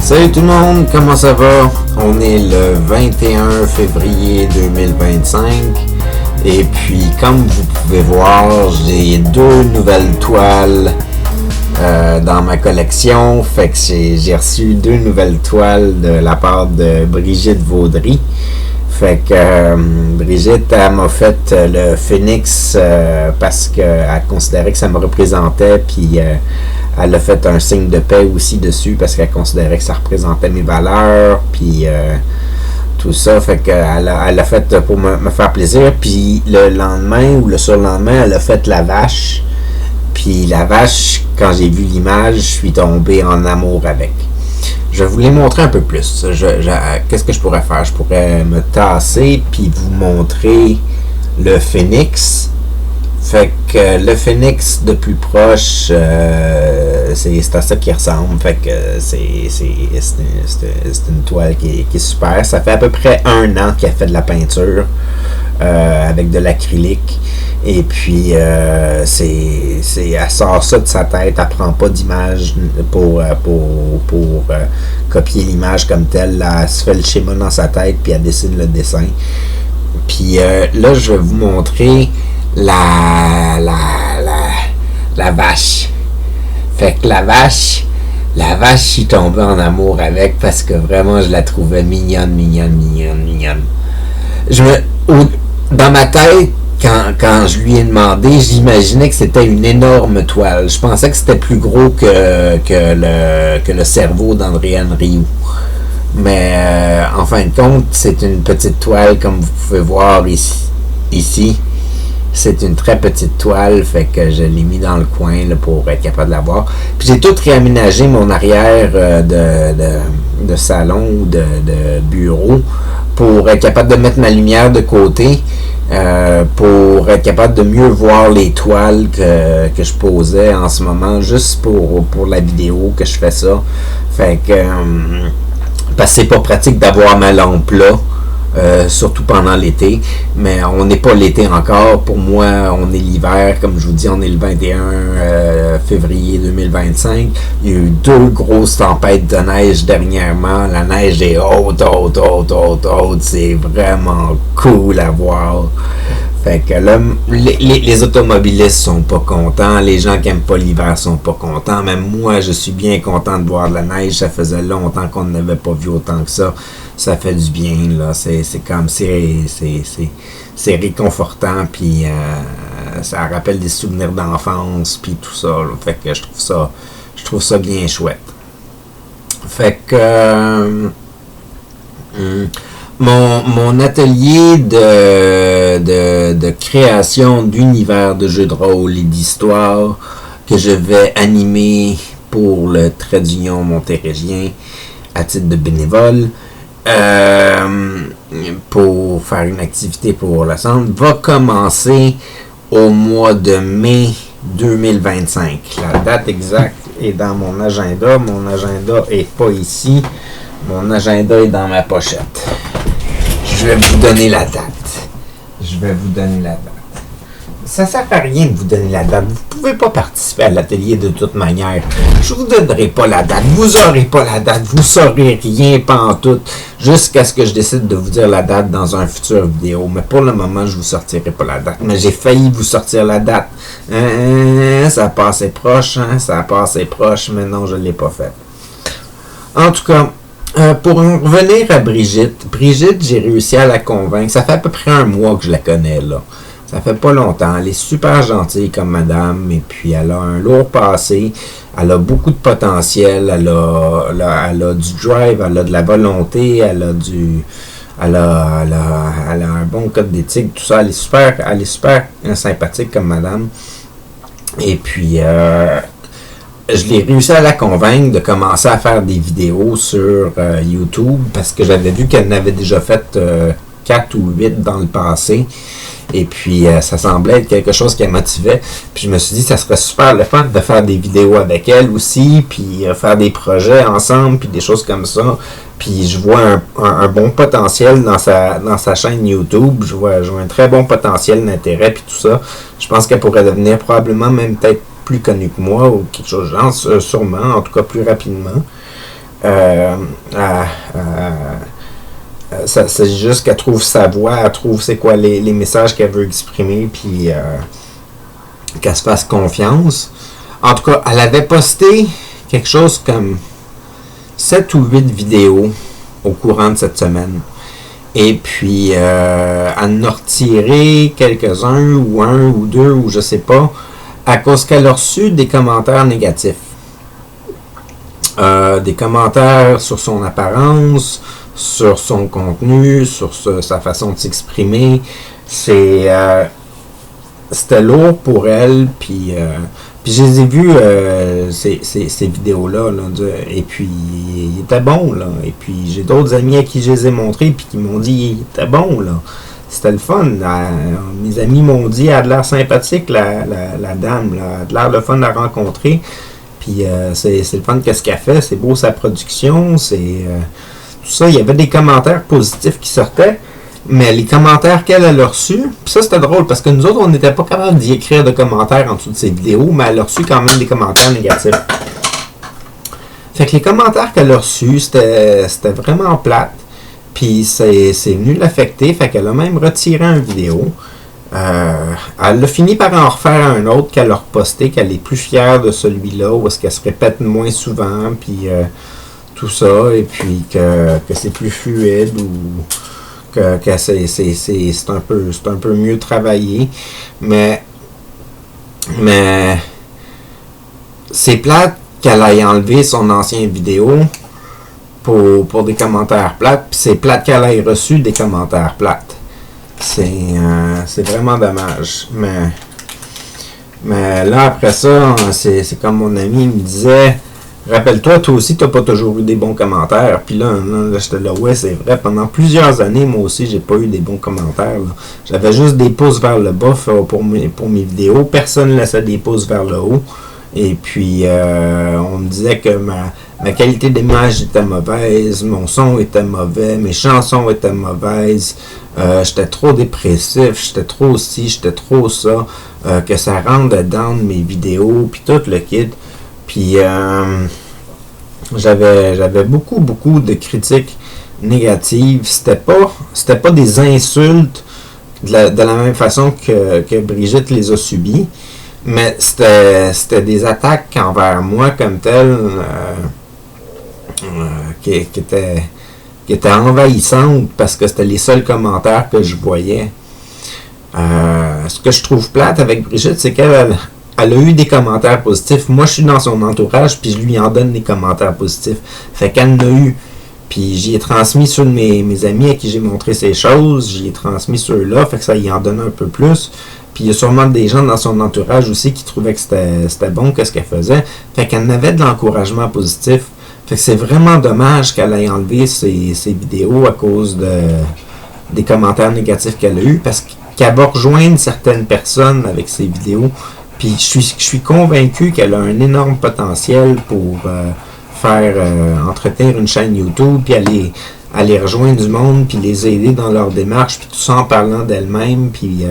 Salut tout le monde, comment ça va? On est le 21 février 2025 et puis comme vous pouvez voir, j'ai deux nouvelles toiles dans ma collection. Fait que j'ai reçu deux nouvelles toiles de la part de Brigitte Vaudry. Fait que Brigitte, elle m'a fait le Phoenix parce qu'elle considérait que ça me représentait, puis elle a fait un signe de paix aussi dessus parce qu'elle considérait que ça représentait mes valeurs, puis tout ça. Fait qu'elle a fait pour me faire plaisir. Puis le lendemain ou le surlendemain, elle a fait la vache. Puis la vache, quand j'ai vu l'image, je suis tombé en amour avec. Je vais vous les montrer un peu plus. Qu'est-ce que je pourrais faire? Je pourrais me tasser puis vous montrer le Phoenix. Fait que le Phoenix de plus proche, c'est à ça qu'il ressemble. Fait que c'est une toile qui est super. Ça fait à peu près 1 an qu'elle fait de la peinture avec de l'acrylique. Et puis, elle sort ça de sa tête, elle prend pas d'image pour copier l'image comme telle. Là, elle se fait le schéma dans sa tête, puis elle dessine le dessin. Puis là, je vais vous montrer la vache. Fait que la vache, je suis tombé en amour avec parce que vraiment, je la trouvais mignonne. Dans ma tête, quand je lui ai demandé, j'imaginais que c'était une énorme toile. Je pensais que c'était plus gros que le cerveau d'Andréane Rioux. Mais en fin de compte, c'est une petite toile, comme vous pouvez voir ici. C'est une très petite toile, fait que je l'ai mis dans le coin là, pour être capable de la voir. Puis j'ai tout réaménagé mon arrière de salon ou de bureau pour être capable de mettre ma lumière de côté, pour être capable de mieux voir les toiles que je posais en ce moment, juste pour la vidéo que je fais ça. Fait que parce que c'est pas pratique d'avoir ma lampe là. Surtout pendant l'été, mais on n'est pas l'été encore. Pour moi, on est l'hiver. Comme je vous dis, on est le 21 février 2025. Il y a eu 2 grosses tempêtes de neige dernièrement. La neige est haute. C'est vraiment cool à voir. Fait que là, les automobilistes sont pas contents, les gens qui aiment pas l'hiver sont pas contents, même moi je suis bien content de voir de la neige. Ça faisait longtemps qu'on n'avait pas vu autant que ça. Ça fait du bien, là. C'est comme c'est réconfortant, puis ça rappelle des souvenirs d'enfance, puis tout ça, là. Fait que je trouve ça bien chouette. Fait que mon atelier de création d'univers de jeux de rôle et d'histoire que je vais animer pour le Trait d'Union montérégien à titre de bénévole, pour faire une activité pour le centre, va commencer au mois de mai 2025. La date exacte est dans mon agenda. Mon agenda est pas ici. Mon agenda est dans ma pochette. Je vais vous donner la date. Ça sert à rien de vous donner la date. Vous ne pouvez pas participer à l'atelier de toute manière. Je ne vous donnerai pas la date. Vous n'aurez pas la date. Vous ne saurez rien pantoute jusqu'à ce que je décide de vous dire la date dans un futur vidéo. Mais pour le moment, je ne vous sortirai pas la date. Mais j'ai failli vous sortir la date. Ça a passé proche, mais non, je ne l'ai pas fait. En tout cas, pour en revenir à Brigitte, j'ai réussi à la convaincre. Ça fait à peu près 1 mois que je la connais, là. Ça fait pas longtemps. Elle est super gentille comme madame, et puis elle a un lourd passé. Elle a beaucoup de potentiel. Elle a du drive, elle a de la volonté, elle a un bon code d'éthique, tout ça. Elle est super sympathique comme madame. Et puis, je l'ai réussi à la convaincre de commencer à faire des vidéos sur YouTube, parce que j'avais vu qu'elle en avait déjà fait 4 ou 8 dans le passé. Et puis, ça semblait être quelque chose qui la motivait. Puis, je me suis dit, ça serait super le fun de faire des vidéos avec elle aussi, puis faire des projets ensemble, puis des choses comme ça. Puis, je vois un bon potentiel dans sa chaîne YouTube. Je vois un très bon potentiel d'intérêt, puis tout ça. Je pense qu'elle pourrait devenir probablement même peut-être plus connue que moi, ou quelque chose de genre, sûrement, en tout cas plus rapidement. C'est juste qu'elle trouve sa voix, elle trouve c'est quoi les messages qu'elle veut exprimer, puis qu'elle se fasse confiance. En tout cas, elle avait posté quelque chose comme 7 ou 8 vidéos au courant de cette semaine. Et puis, elle en a retiré quelques-uns, ou un, ou deux, ou je sais pas, à cause qu'elle a reçu des commentaires négatifs. Des commentaires sur son apparence, sur son contenu, sur sa façon de s'exprimer. C'était lourd pour elle, puis je les ai vus, ces vidéos-là, et puis il était bon, là. Et puis j'ai d'autres amis à qui je les ai montrés, puis qui m'ont dit il était bon, là. C'était le fun. Mes amis m'ont dit elle a de l'air sympathique, la dame, là. Elle a de l'air le fun à rencontrer. Puis c'est le fun qu'est-ce qu'elle fait, c'est beau sa production, c'est tout ça. Il y avait des commentaires positifs qui sortaient, mais les commentaires qu'elle a reçus, puis ça c'était drôle parce que nous autres on n'était pas capable d'y écrire de commentaires en dessous de ses vidéos, mais elle a reçu quand même des commentaires négatifs. Fait que les commentaires qu'elle a reçus, c'était vraiment plate, puis c'est venu l'affecter, fait qu'elle a même retiré une vidéo. Elle a fini par en refaire un autre qu'elle a reposté, qu'elle est plus fière de celui-là, où est-ce qu'elle se répète moins souvent, puis tout ça, et puis que c'est plus fluide, ou que c'est un peu mieux travaillé. Mais c'est plate qu'elle ait enlevé son ancienne vidéo pour des commentaires plates, puis c'est plate qu'elle ait reçu des commentaires plates. C'est vraiment dommage. Mais là, après ça, c'est comme mon ami me disait, rappelle-toi, toi aussi, t'as pas toujours eu des bons commentaires. Puis là j'étais là, ouais, c'est vrai. Pendant plusieurs années, moi aussi, j'ai pas eu des bons commentaires. J'avais juste des pouces vers le bas pour mes vidéos. Personne ne laissait des pouces vers le haut. Et puis, on me disait que ma qualité d'image était mauvaise, mon son était mauvais, mes chansons étaient mauvaises, j'étais trop dépressif, j'étais trop ci, j'étais trop ça, que ça rentre dedans de mes vidéos, puis tout le kit. Puis, j'avais beaucoup de critiques négatives. C'était pas des insultes de la même façon que Brigitte les a subies, mais c'était des attaques envers moi comme telles, qui étaient envahissantes parce que c'était les seuls commentaires que je voyais. Ce que je trouve plate avec Brigitte, c'est qu'elle a eu des commentaires positifs. Moi, je suis dans son entourage, puis je lui en donne des commentaires positifs. Fait qu'elle en a eu. Puis j'y ai transmis sur mes amis à qui j'ai montré ces choses. J'y ai transmis ceux-là, fait que ça y en donne un peu plus. Puis il y a sûrement des gens dans son entourage aussi qui trouvaient que c'était bon, qu'est-ce qu'elle faisait. Fait qu'elle avait de l'encouragement positif. Fait que c'est vraiment dommage qu'elle ait enlevé ses vidéos à cause des commentaires négatifs qu'elle a eus, parce qu'elle va rejoindre certaines personnes avec ses vidéos. Puis je suis convaincu qu'elle a un énorme potentiel pour entretenir une chaîne YouTube, puis aller rejoindre du monde, puis les aider dans leur démarche, puis tout ça en parlant d'elle-même, puis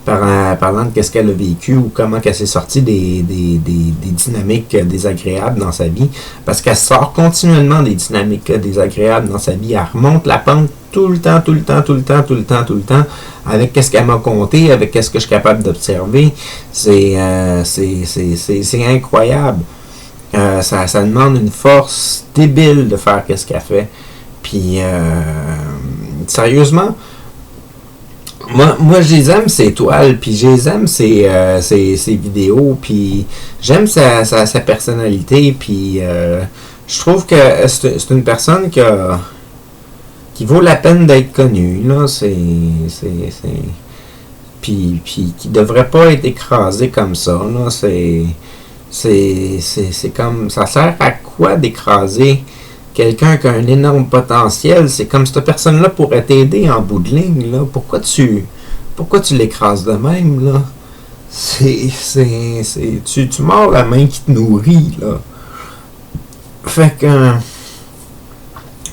parlant de qu'est-ce qu'elle a vécu ou comment qu'elle s'est sortie des dynamiques désagréables dans sa vie, parce qu'elle sort continuellement des dynamiques désagréables dans sa vie. Elle remonte la pente tout le temps, avec qu'est-ce qu'elle m'a conté, avec qu'est-ce que je suis capable d'observer. C'est incroyable. Ça demande une force débile de faire qu'est-ce qu'elle fait. Puis, sérieusement, moi je les aime ces toiles, puis je les aime ces vidéos, puis j'aime sa personnalité, puis je trouve que c'est une personne qui vaut la peine d'être connue, là. Puis qui devrait pas être écrasée comme ça, là. C'est comme, ça sert à quoi d'écraser quelqu'un qui a un énorme potentiel? C'est comme cette personne-là pourrait t'aider en bout de ligne, là. Pourquoi tu l'écrases de même, là? Tu mords la main qui te nourrit, là. Fait que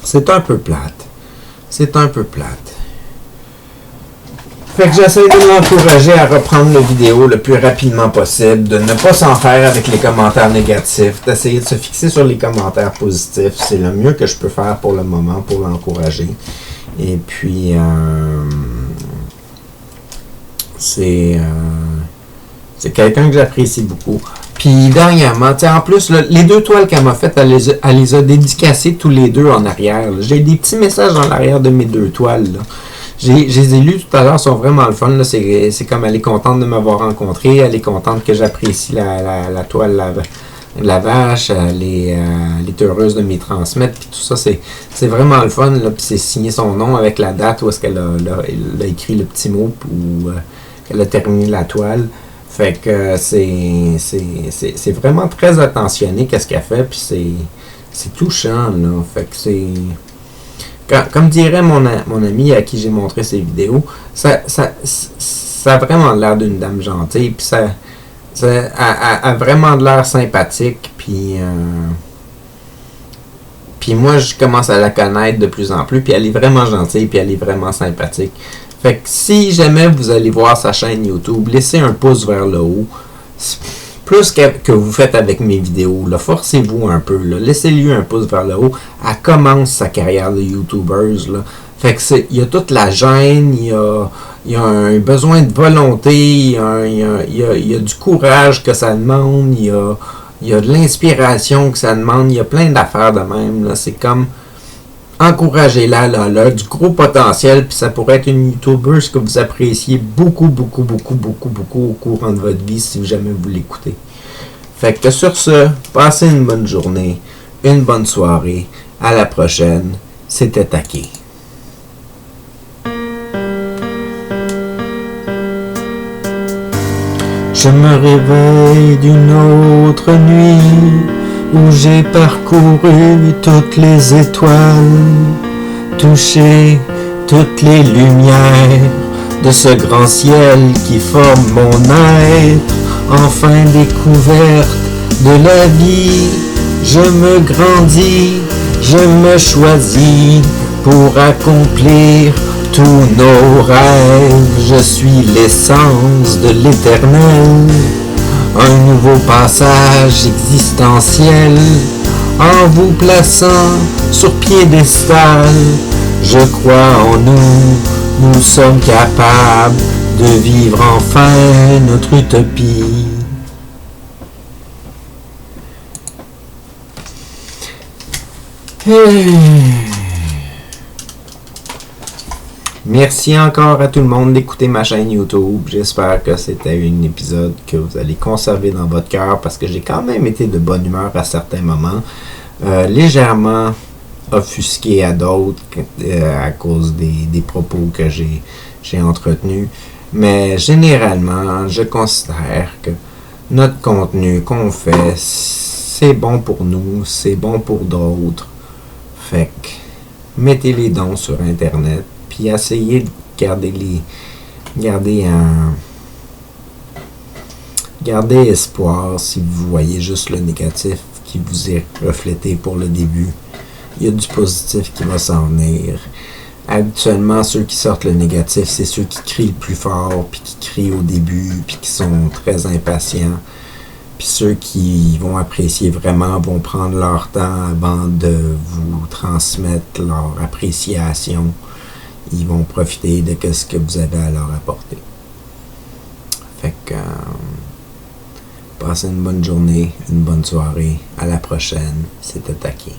c'est un peu plate. Fait que j'essaie de l'encourager à reprendre la vidéo le plus rapidement possible, de ne pas s'en faire avec les commentaires négatifs, d'essayer de se fixer sur les commentaires positifs. C'est le mieux que je peux faire pour le moment pour l'encourager. Et puis, c'est quelqu'un que j'apprécie beaucoup. Puis dernièrement, en plus, là, les 2 toiles qu'elle m'a faites, elle les a dédicacées tous les 2 en arrière. J'ai des petits messages en arrière de mes 2 toiles. Là. Je les ai lus tout à l'heure, sont vraiment le fun. Là. C'est comme elle est contente de m'avoir rencontré, elle est contente que j'apprécie la toile la vache, elle est heureuse de m'y transmettre, puis tout ça, c'est vraiment le fun. Puis c'est signé son nom avec la date où est-ce qu'elle a écrit le petit mot ou qu'elle a terminé la toile. Fait que c'est vraiment très attentionné qu'est-ce qu'elle fait, puis c'est touchant, là. Fait que c'est... Comme dirait mon ami à qui j'ai montré ces vidéos, ça a vraiment l'air d'une dame gentille, puis ça a vraiment de l'air sympathique, puis moi je commence à la connaître de plus en plus, puis elle est vraiment gentille, puis elle est vraiment sympathique. Fait que si jamais vous allez voir sa chaîne YouTube, laissez un pouce vers le haut. Plus que vous faites avec mes vidéos, là, forcez-vous un peu, là, laissez-lui un pouce vers le haut. Elle commence sa carrière de YouTubeuse, là. Fait que il y a toute la gêne, il y a un besoin de volonté, il y a du courage que ça demande, il y a de l'inspiration que ça demande, il y a plein d'affaires de même, là. C'est comme encouragez-la, là, elle a du gros potentiel, puis ça pourrait être une YouTubeuse que vous appréciez beaucoup au courant de votre vie si jamais vous l'écoutez. Fait que sur ce, passez une bonne journée, une bonne soirée, à la prochaine, c'était Taki. Je me réveille d'une autre nuit où j'ai parcouru toutes les étoiles, touché toutes les lumières de ce grand ciel qui forme mon être. Enfin découverte de la vie, je me grandis, je me choisis pour accomplir tous nos rêves. Je suis l'essence de l'éternel. Un nouveau passage existentiel, en vous plaçant sur piédestal. Je crois en nous, nous sommes capables de vivre enfin notre utopie. Merci encore à tout le monde d'écouter ma chaîne YouTube. J'espère que c'était un épisode que vous allez conserver dans votre cœur parce que j'ai quand même été de bonne humeur à certains moments. Légèrement offusqué à d'autres à cause des propos que j'ai entretenus. Mais généralement, je considère que notre contenu qu'on fait, c'est bon pour nous, c'est bon pour d'autres. Fait que mettez les dons sur Internet. Puis essayez de garder espoir si vous voyez juste le négatif qui vous est reflété pour le début. Il y a du positif qui va s'en venir. Habituellement, ceux qui sortent le négatif, c'est ceux qui crient le plus fort, puis qui crient au début, puis qui sont très impatients. Puis ceux qui vont apprécier vraiment vont prendre leur temps avant de vous transmettre leur appréciation. Ils vont profiter de ce que vous avez à leur apporter. Fait que passez une bonne journée, une bonne soirée. À la prochaine. C'était Taki.